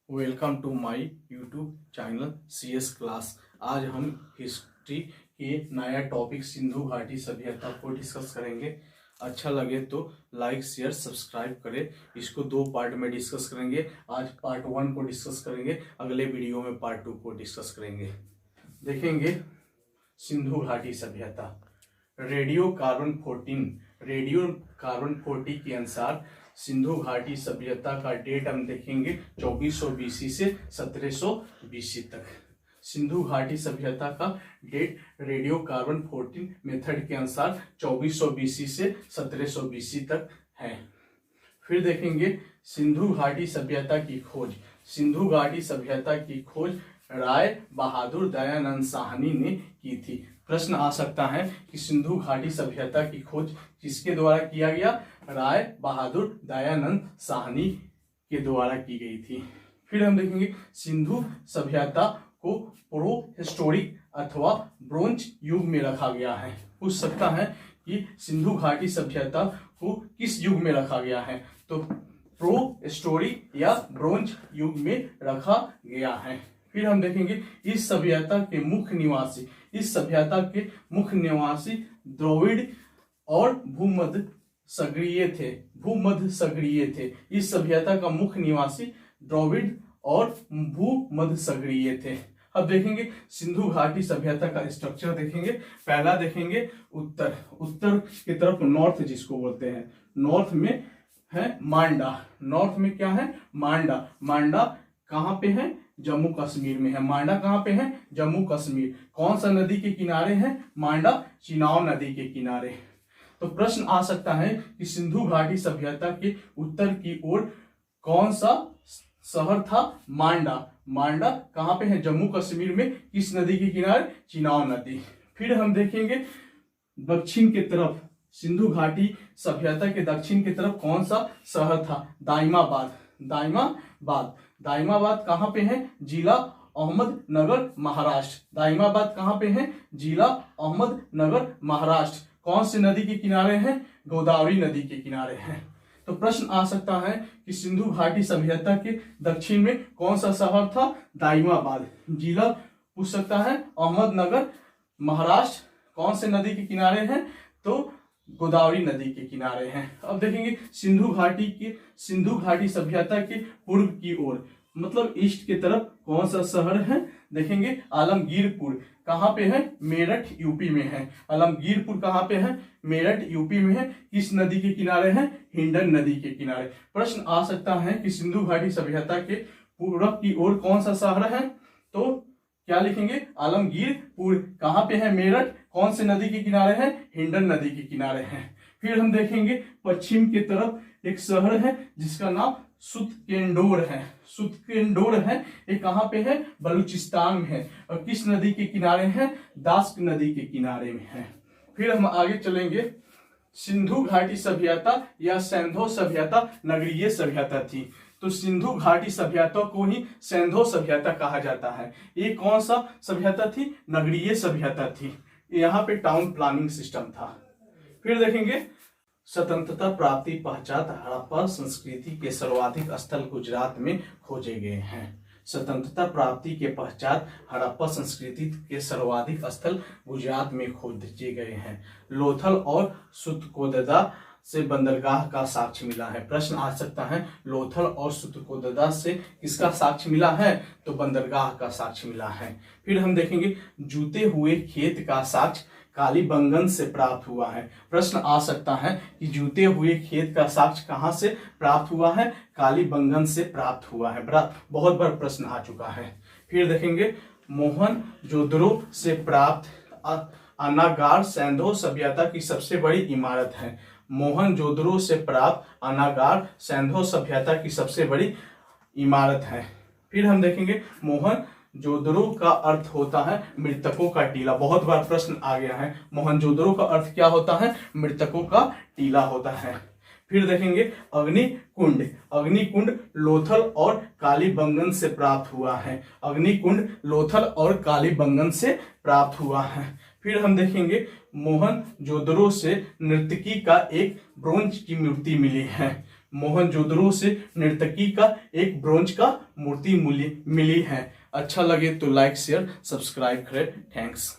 Welcome to my YouTube channel CS class. आज हम history के नया टॉपिक सिंधु घाटी सभ्यता को डिस्कस करेंगे। अच्छा लगे तो लाइक शेयर सब्सक्राइब करें। इसको दो पार्ट में डिस्कस करेंगे। आज पार्ट 1 को डिस्कस करेंगे, अगले वीडियो में पार्ट 2 को डिस्कस करेंगे। देखेंगे सिंधु घाटी सभ्यता। रेडियो कार्बन 40 के अनुसार सिंधु घाटी सभ्यता का डेट हम देखेंगे 2400 BC से 1700 BC तक। सिंधु घाटी सभ्यता का डेट रेडियो कार्बन 14 मेथड के अनुसार 2400 BC से 1700 BC तक है। फिर देखेंगे सिंधु घाटी सभ्यता की खोज। सिंधु घाटी सभ्यता की खोज राय बहादुर दयानंद साहनी ने की थी। प्रश्न आ सकता है कि सिंधु घाटी सभ्यता की खोज किसके द्वारा किया गया? राय बहादुर दयानंद साहनी के द्वारा की गई थी। फिर हम देखेंगे सिंधु सभ्यता को प्रो हिस्टोरिक अथवा ब्रोंज युग में रखा गया है। पूछ सकता है कि सिंधु घाटी सभ्यता को किस युग में रखा गया है, तो प्रो हिस्टोरिक या ब्रोंज युग में रखा गया है। फिर हम देखेंगे इस सभ्यता के मुख्य निवासी द्रविड़ और भूमध्य सगरीय थे। इस सभ्यता का मुख्य निवासी द्रविड़ और भूमध्य सगरीय थे। अब देखेंगे सिंधु घाटी सभ्यता का स्ट्रक्चर देखेंगे। पहला देखेंगे उत्तर की तरफ, नॉर्थ जिसको बोलते हैं, नॉर्थ में है मांडा। नॉर्थ में क्या है? मांडा कहाँ पे है? जम्मू कश्मीर में है। मांडा कहाँ पे है? जम्मू कश्मीर। कौन सा नदी के किनारे है? मांडा चिनाब नदी के किनारे। तो प्रश्न आ सकता है कि सिंधु घाटी सभ्यता के उत्तर की ओर कौन सा शहर था? मांडा कहाँ पे है? जम्मू कश्मीर में। किस नदी के किनारे? चिनाब नदी। फिर हम देखेंगे दक्षिण की तरफ, सिंधु घाटी सभ्यता के दक्षिण की तरफ कौन सा शहर था? दाइमाबाद कहाँ पे है? जिला अहमदनगर महाराष्ट्र। दाइमाबाद कहाँ पे है? जिला अहमदनगर महाराष्ट्र। कौन सी नदी के किनारे है? गोदावरी नदी के किनारे है। तो प्रश्न आ सकता है कि सिंधु घाटी सभ्यता के दक्षिण में कौन सा शहर था? दाइमाबाद। जिला पूछ सकता है अहमदनगर महाराष्ट्र। कौन से नदी के किनारे है? तो गोदावरी नदी के किनारे हैं। अब देखेंगे सिंधु घाटी सभ्यता के पूर्व की ओर, मतलब ईस्ट की तरफ कौन सा शहर है? देखेंगे आलमगीरपुर। कहाँ पे है? मेरठ यूपी में है। आलमगीरपुर कहाँ पे है? मेरठ यूपी में है। किस नदी के किनारे है? हिंडन नदी के किनारे। प्रश्न आ सकता है कि सिंधु घाटी सभ्यता के पूर्व की ओर कौन सा शहर है? तो क्या लिखेंगे? आलमगीरपुर। कहाँ पे है? मेरठ। कौन से नदी के किनारे है? हिंडन नदी के किनारे है। फिर हम देखेंगे पश्चिम की तरफ एक शहर है जिसका नाम सुतकेंडोर है। ये कहाँ पे है? बलूचिस्तान में है। और किस नदी के किनारे है? दास्क नदी के किनारे में है। फिर हम आगे चलेंगे। सिंधु घाटी सभ्यता या सैंधो सभ्यता नगरीय सभ्यता थी। तो सिंधु घाटी सभ्यता को ही सैंधो सभ्यता कहा जाता है। ये कौन सा सभ्यता थी? नगरीय सभ्यता थी। यहाँ पे टाउन प्लानिंग सिस्टम था। फिर देखेंगे स्वतंत्रता प्राप्ति पश्चात हड़प्पा संस्कृति के सर्वाधिक स्थल गुजरात में खोजे गए हैं। स्वतंत्रता प्राप्ति के पश्चात हड़प्पा संस्कृति के सर्वाधिक स्थल गुजरात में खोजे गए हैं। लोथल और सुतकोददा से बंदरगाह का साक्ष्य मिला है। प्रश्न आ सकता है लोथल और सुतकोददा से किसका साक्ष्य मिला है? तो बंदरगाह का साक्ष्य मिला है। फिर हम देखेंगे जूते हुए खेत का साक्ष्य कालीबंगन से प्राप्त हुआ है। प्रश्न आ सकता है कि जूते हुए खेत का साक्ष्य कहाँ से प्राप्त हुआ है? कालीबंगन से प्राप्त हुआ है। बहुत बार प्रश्न आ चुका है। फिर देखेंगे मोहनजोदड़ो से प्राप्त अनागार सैंधो सभ्यता की सबसे बड़ी इमारत है। मोहनजोदड़ो से प्राप्त अनागार सैंधो सभ्यता की सबसे बड़ी इमारत है। फिर हम देखेंगे मोहनजोदड़ो का अर्थ होता है मृतकों का टीला। बहुत बार प्रश्न आ गया है। मोहनजोदड़ो का अर्थ क्या होता है? मृतकों का टीला होता है। फिर देखेंगे अग्निकुंड लोथल और कालीबंगन से प्राप्त हुआ है। अग्निकुंड लोथल और कालीबंगन से प्राप्त हुआ है। फिर हम देखेंगे मोहनजोदड़ो से नर्तकी का एक ब्रोंज की मूर्ति मिली है। मोहनजोदड़ो से नर्तकी का एक ब्रोंज का मूर्ति मिली है। अच्छा लगे तो लाइक शेयर सब्सक्राइब करें। थैंक्स।